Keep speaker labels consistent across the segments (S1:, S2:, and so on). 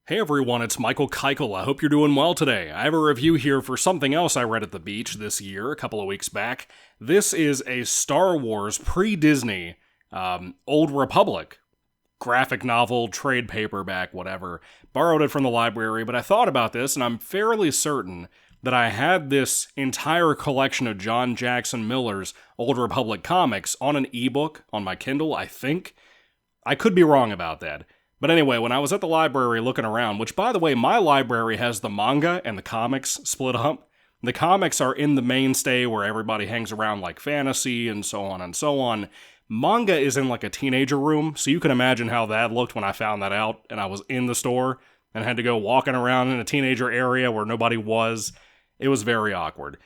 S1: Hey everyone, it's Michael Kikle. I hope you're doing well today. I have a review here for something else I read at the beach this year, a couple of weeks back. This is a Star Wars pre-Disney, Old Republic graphic novel, trade paperback, whatever. Borrowed it from the library, but I thought about this, and I'm fairly certain that I had this entire collection of John Jackson Miller's Old Republic comics on an ebook on my Kindle, I think. I could be wrong about that. But anyway, when I was at the library looking around, which by the way, my library has the manga and the comics split up. The comics are in the mainstay where everybody hangs around like fantasy and so on and so on. Manga is in like a teenager room, so you can imagine how that looked when I found that out and I was in the store and had to go walking around in a teenager area where nobody was. It was very awkward.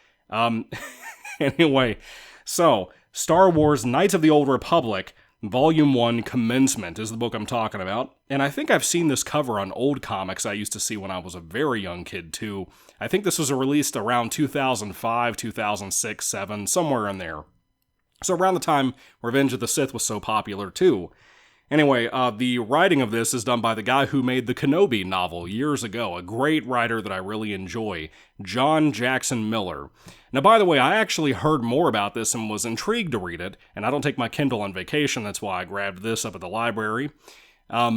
S1: Anyway, so Star Wars Knights of the Old Republic Volume 1 Commencement is the book I'm talking about, and I think I've seen this cover on old comics I used to see when I was a very young kid too. I think this was released around 2005, 2006, 7, somewhere in there. So around the time Revenge of the Sith was so popular too. Anyway, the writing of this is done by the guy who made the Kenobi novel years ago, a great writer that I really enjoy, John Jackson Miller. Now, by the way, I actually heard more about this and was intrigued to read it, and I don't take my Kindle on vacation, that's why I grabbed this up at the library. I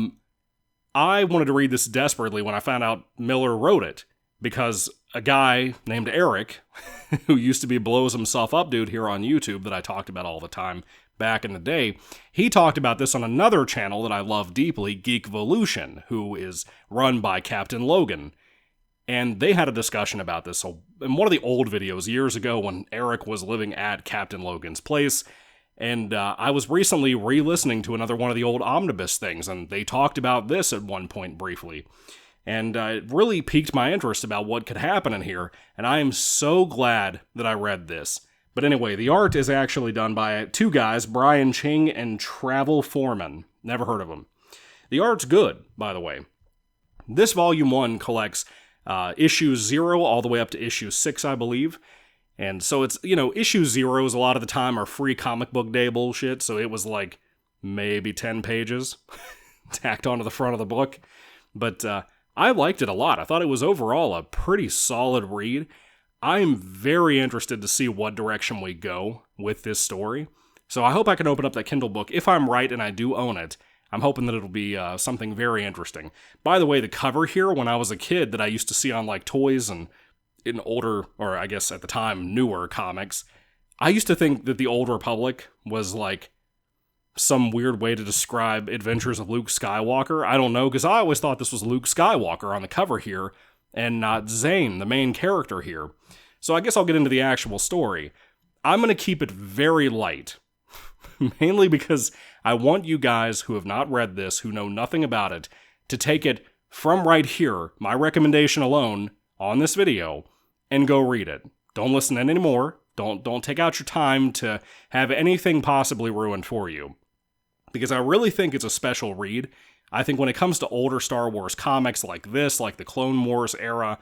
S1: wanted to read this desperately when I found out Miller wrote it, because a guy named Eric, who used to be Blows Himself Up Dude here on YouTube that I talked about all the time back in the day, he talked about this on another channel that I love deeply, Geekvolution, who is run by Captain Logan. And they had a discussion about this. So in one of the old videos years ago when Eric was living at Captain Logan's place, and I was recently re-listening to another one of the old Omnibus things, and they talked about this at one point briefly. And it really piqued my interest about what could happen in here, and I am so glad that I read this. But anyway, the art is actually done by two guys, Brian Ching and Travel Foreman. Never heard of them. The art's good, by the way. This Volume 1 collects issue 0 all the way up to issue 6, I believe. And so it's, issue 0s a lot of the time are free comic book day bullshit, so it was like maybe 10 pages tacked onto the front of the book. But I liked it a lot. I thought it was overall a pretty solid read. I'm very interested to see what direction we go with this story. So I hope I can open up that Kindle book. If I'm right and I do own it, I'm hoping that it'll be something very interesting. By the way, the cover here, when I was a kid that I used to see on like toys and in older, or I guess at the time, newer comics, I used to think that the Old Republic was like some weird way to describe Adventures of Luke Skywalker. I don't know, because I always thought this was Luke Skywalker on the cover here, and not Zane, the main character here. So I guess I'll get into the actual story. I'm going to keep it very light, mainly because I want you guys who have not read this, who know nothing about it, to take it from right here, my recommendation alone, on this video, and go read it. Don't listen anymore. Don't take out your time to have anything possibly ruined for you. Because I really think it's a special read. I think when it comes to older Star Wars comics like this, like the Clone Wars era,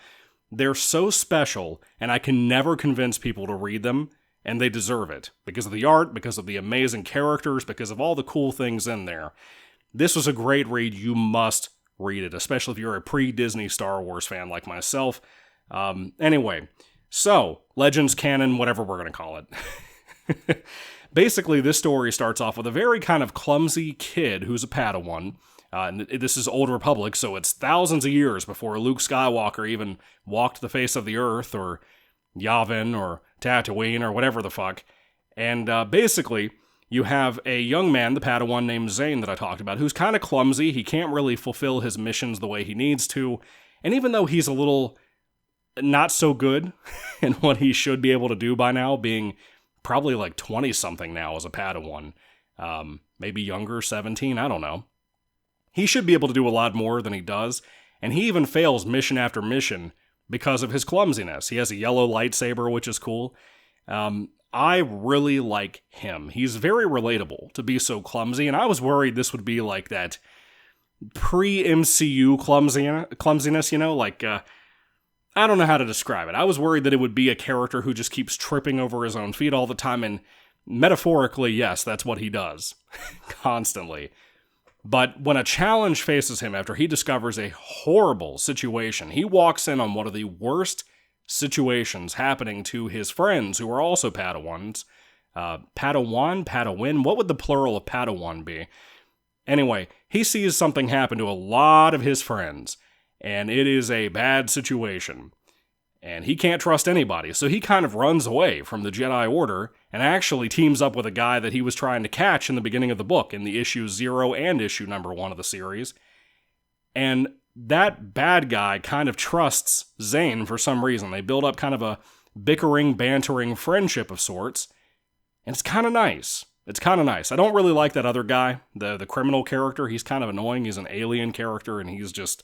S1: they're so special, and I can never convince people to read them, and they deserve it. Because of the art, because of the amazing characters, because of all the cool things in there. This was a great read. You must read it, especially if you're a pre-Disney Star Wars fan like myself. Anyway, so, Legends, canon, whatever we're going to call it. Basically, this story starts off with a very kind of clumsy kid who's a Padawan. And this is Old Republic, so it's thousands of years before Luke Skywalker even walked the face of the Earth, or Yavin, or Tatooine, or whatever the fuck. And basically, you have a young man, the Padawan named Zane that I talked about, who's kind of clumsy. He can't really fulfill his missions the way he needs to. And even though he's a little not so good in what he should be able to do by now, being probably like 20-something now as a Padawan, maybe younger, 17, I don't know. He should be able to do a lot more than he does, and he even fails mission after because of his clumsiness. He has a yellow lightsaber, which is cool. I really like him. He's very relatable to be so clumsy, and I was worried this would be like that pre-MCU clumsiness, like, I don't know how to describe it. I was worried that it would be a character who just keeps tripping over his own feet all the time, and metaphorically, yes, that's what he does. Constantly. But when a challenge faces him after he discovers a horrible situation, he walks in on one of the worst situations happening to his friends who are also Padawans. Padawin? What would the plural of Padawan be? Anyway, he sees something happen to a lot of his friends, and it is a bad situation. And he can't trust anybody, so he kind of runs away from the Jedi Order and actually teams up with a guy that he was trying to catch in the beginning of the book, in the issue 0 and issue number 1 of the series. And that bad guy kind of trusts Zane for some reason. They build up kind of a bickering, bantering friendship of sorts, and it's kind of nice. It's kind of nice. I don't really like that other guy, the criminal character. He's kind of annoying. He's an alien character, and he's just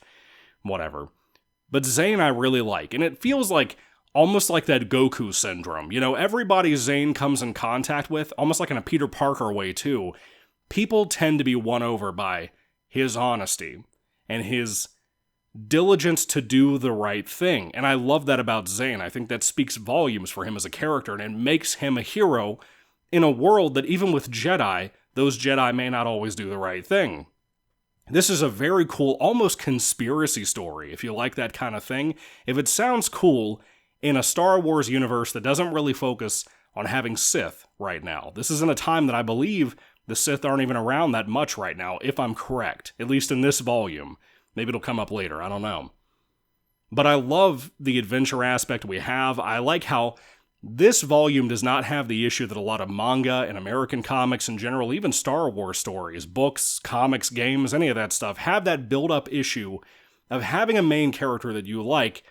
S1: whatever. But Zane I really like, and it feels like almost like that Goku syndrome. You know, everybody Zane comes in contact with, almost like in a Peter Parker way too, people tend to be won over by his honesty and his diligence to do the right thing. And I love that about Zane. I think that speaks volumes for him as a character, and it makes him a hero in a world that even with Jedi, those Jedi may not always do the right thing. This is a very cool, almost conspiracy story, if you like that kind of thing. If it sounds cool in a Star Wars universe that doesn't really focus on having Sith right now. This is in a time that I believe the Sith aren't even around that much right now, if I'm correct, at least in this volume. Maybe it'll come up later, I don't know. But I love the adventure aspect we have. I like how this volume does not have the issue that a lot of manga and American comics in general, even Star Wars stories, books, comics, games, any of that stuff, have that build-up issue of having a main character that you like,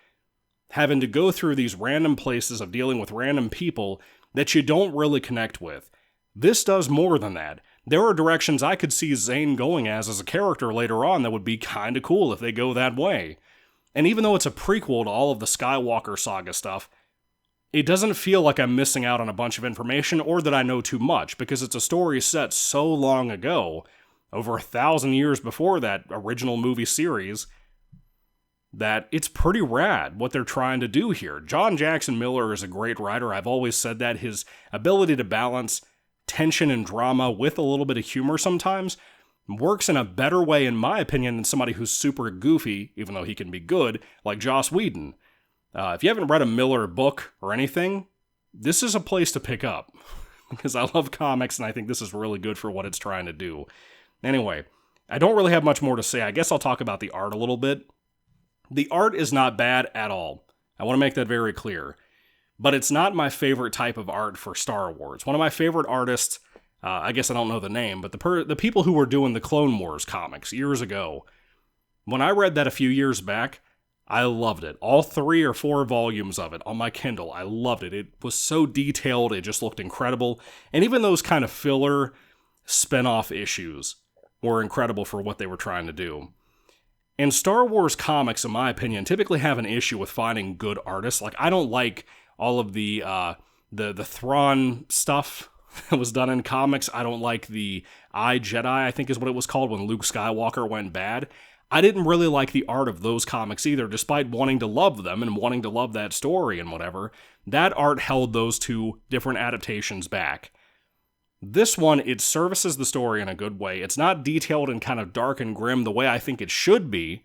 S1: having to go through these random places of dealing with random people that you don't really connect with. This does more than that. There are directions I could see Zane going as a character later on that would be kinda cool if they go that way. And even though it's a prequel to all of the Skywalker saga stuff, it doesn't feel like I'm missing out on a bunch of information or that I know too much, because it's a story set so long ago, over 1,000 years before that original movie series, that it's pretty rad what they're trying to do here. John Jackson Miller is a great writer. I've always said that. His ability to balance tension and drama with a little bit of humor sometimes works in a better way, in my opinion, than somebody who's super goofy, even though he can be good, like Joss Whedon. If you haven't read a Miller book or anything, this is a place to pick up, because I love comics and I think this is really good for what it's trying to do. Anyway, I don't really have much more to say. I guess I'll talk about the art a little bit. The art is not bad at all. I want to make that very clear. But it's not my favorite type of art for Star Wars. One of my favorite artists, I guess I don't know the name, but the people who were doing the Clone Wars comics years ago, when I read that a few years back, I loved it. All 3 or 4 volumes of it on my Kindle. I loved it. It was so detailed. It just looked incredible. And even those kind of filler spin-off issues were incredible for what they were trying to do. And Star Wars comics, in my opinion, typically have an issue with finding good artists. Like, I don't like all of the Thrawn stuff that was done in comics. I don't like the Jedi, I think is what it was called, when Luke Skywalker went bad. I didn't really like the art of those comics either, despite wanting to love them and wanting to love that story and whatever. That art held those 2 different adaptations back. This one, it services the story in a good way. It's not detailed and kind of dark and grim the way I think it should be,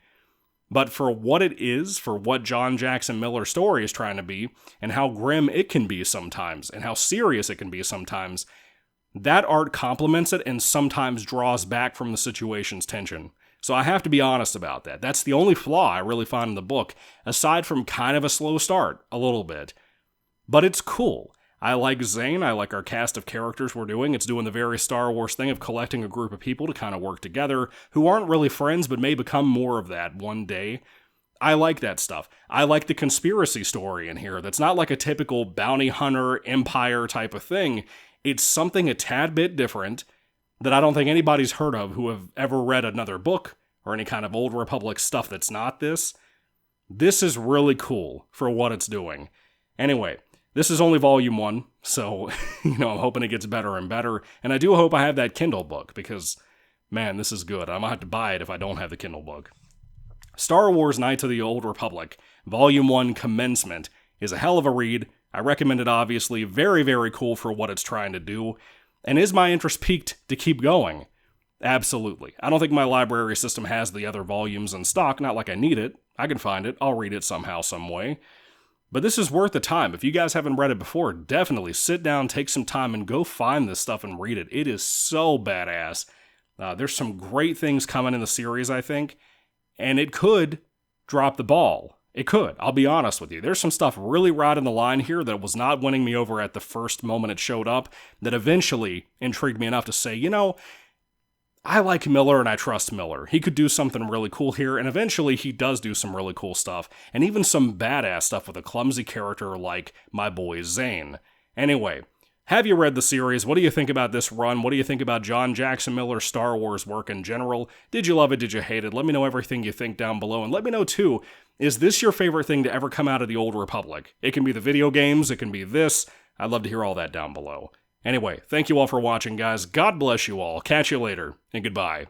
S1: but for what it is, for what John Jackson Miller's story is trying to be, and how grim it can be sometimes, and how serious it can be sometimes, that art complements it and sometimes draws back from the situation's tension. So I have to be honest about that. That's the only flaw I really find in the book, aside from kind of a slow start, a little bit. But it's cool. I like Zane. I like our cast of characters we're doing. It's doing the very Star Wars thing of collecting a group of people to kind of work together who aren't really friends but may become more of that one day. I like that stuff. I like the conspiracy story in here that's not like a typical bounty hunter empire type of thing. It's something a tad bit different that I don't think anybody's heard of who have ever read another book or any kind of Old Republic stuff that's not this. This is really cool for what it's doing. Anyway, this is only volume 1, so, I'm hoping it gets better and better, and I do hope I have that Kindle book, because, man, this is good. I'm gonna have to buy it if I don't have the Kindle book. Star Wars Knights of the Old Republic, Volume 1 Commencement, is a hell of a read. I recommend it, obviously. Very, very cool for what it's trying to do. And is my interest piqued to keep going? Absolutely. I don't think my library system has the other volumes in stock, not like I need it. I can find it. I'll read it somehow, some way. But this is worth the time. If you guys haven't read it before, definitely sit down, take some time, and go find this stuff and read it. It is so badass. There's some great things coming in the series, I think, and it could drop the ball. It could. I'll be honest with you. There's some stuff really riding the line here that was not winning me over at the first moment it showed up that eventually intrigued me enough to say, I like Miller and I trust Miller. He could do something really cool here, and eventually he does do some really cool stuff, and even some badass stuff with a clumsy character like my boy Zane. Anyway, have you read the series? What do you think about this run? What do you think about John Jackson Miller's Star Wars work in general? Did you love it? Did you hate it? Let me know everything you think down below, and let me know too, is this your favorite thing to ever come out of the Old Republic? It can be the video games, it can be this. I'd love to hear all that down below. Anyway, thank you all for watching, guys. God bless you all. Catch you later, and goodbye.